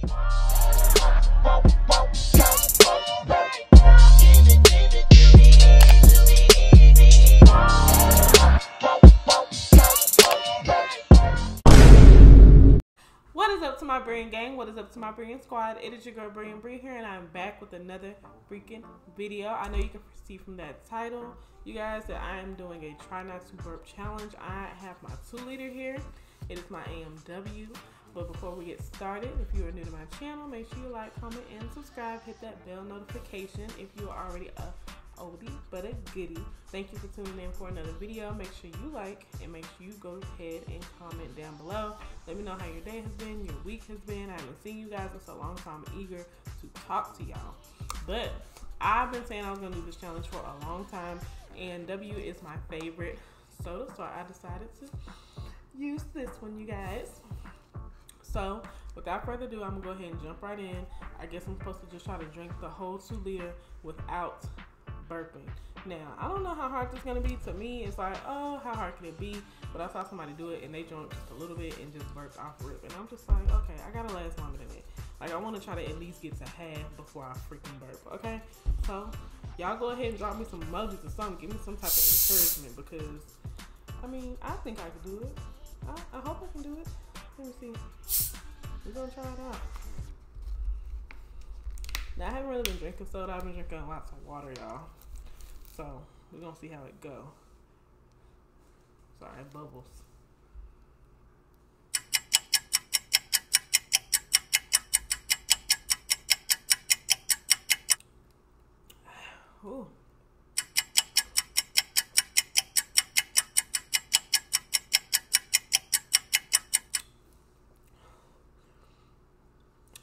What is up to my Brand gang? What is up to my Brand squad? It is your girl Bree here, and I'm back with another freaking video. I know you can see from that title, you guys, that I am doing a try not to burp challenge. I have my 2-liter here. It is my AMW. But before we get started, if you are new to my channel, make sure you like, comment, and subscribe. Hit that bell notification if you are already a oldie but a goodie. Thank you for tuning in for another video. Make sure you like and make sure you go ahead and comment down below. Let me know how your day has been, your week has been. I haven't seen you guys in so long, so I'm eager to talk to y'all. But I've been saying I was gonna do this challenge for a long time, and W is my favorite soda, so I decided to use this one, you guys. So without further ado, I'm gonna go ahead and jump right in. I guess I'm supposed to just try to drink the whole 2-liter without burping. Now, I don't know how hard this is gonna be. To me, it's like, oh, how hard can it be? But I saw somebody do it and they drank just a little bit and just burped off rip. And I'm just like, okay, I gotta last longer than it. Like, I wanna try to at least get to half before I freaking burp, okay? So, y'all go ahead and drop me some emojis or something. Give me some type of encouragement, because, I mean, I think I can do it. I hope I can do it. Let me see. We're gonna try it out. Now, I haven't really been drinking soda. I've been drinking lots of water, y'all. So, we're gonna see how it go. Sorry, bubbles. Ooh.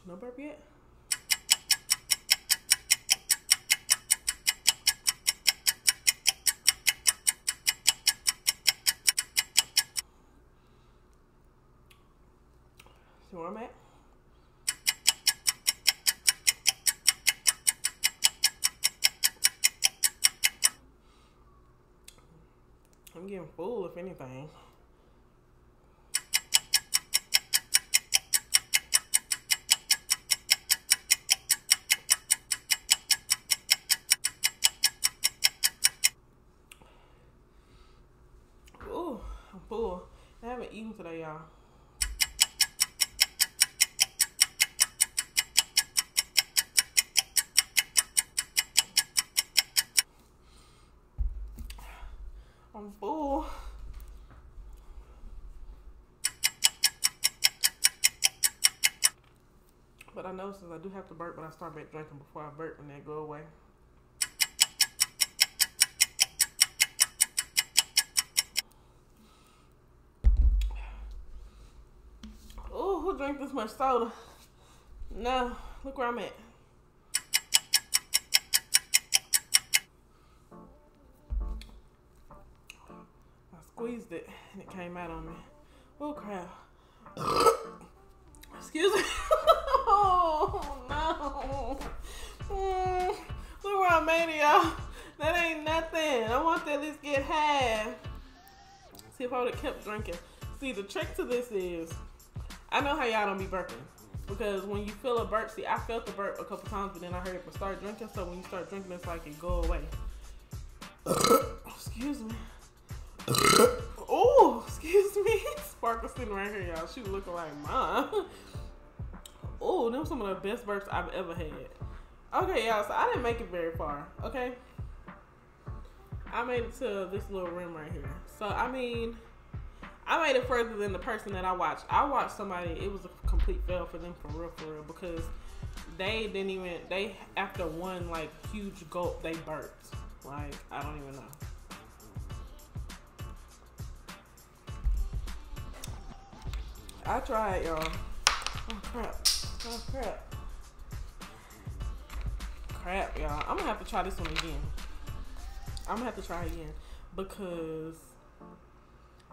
No burp yet? See where I'm at? I'm getting full, if anything. Ooh, I'm full. I haven't eaten today, y'all. I'm full. But I know since I do have to burp, but I start back drinking before I burp and then go away. Ooh, who drank this much soda? No, look where I'm at. Squeezed it and it came out on me. Oh crap. Excuse me. Oh no. Look where I made it, y'all. That ain't nothing. I want to at least get half. See if I would have kept drinking. See, the trick to this is, I know how y'all don't be burping. Because when you feel a burp, see, I felt the burp a couple times, but then I heard it start drinking. So when you start drinking, it's like it go away. Excuse me. Oh, excuse me. Sparkle sitting right here, y'all. She looking like mine. Oh, them some of the best burps I've ever had. Okay, y'all, so I didn't make it very far, okay? I made it to this little rim right here. So, I mean, I made it further than the person that I watched. I watched somebody, it was a complete fail for them, for real, because they didn't even, after one, like, huge gulp, they burped. Like, I don't even know. I tried, y'all. Oh, crap. Oh, crap. Crap, y'all. I'm gonna have to try this one again. I'm gonna have to try again because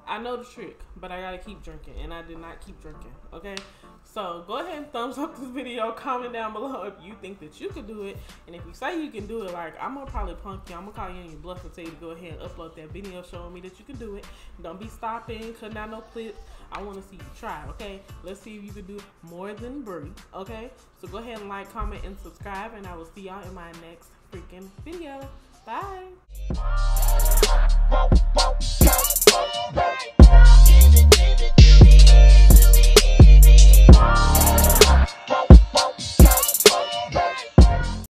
I know the trick, but I gotta keep drinking, and I did not keep drinking, okay? So go ahead and thumbs up this video, comment down below if you think that you can do it, and if you say you can do it, like, I'm gonna probably punk you, I'm gonna call you on your bluff and tell you to go ahead and upload that video showing me that you can do it. Don't be stopping, cutting out no clips. I wanna see you try, okay? Let's see if you can do more than Brie, okay? So go ahead and like, comment, and subscribe, and I will see y'all in my next freaking video. Bye.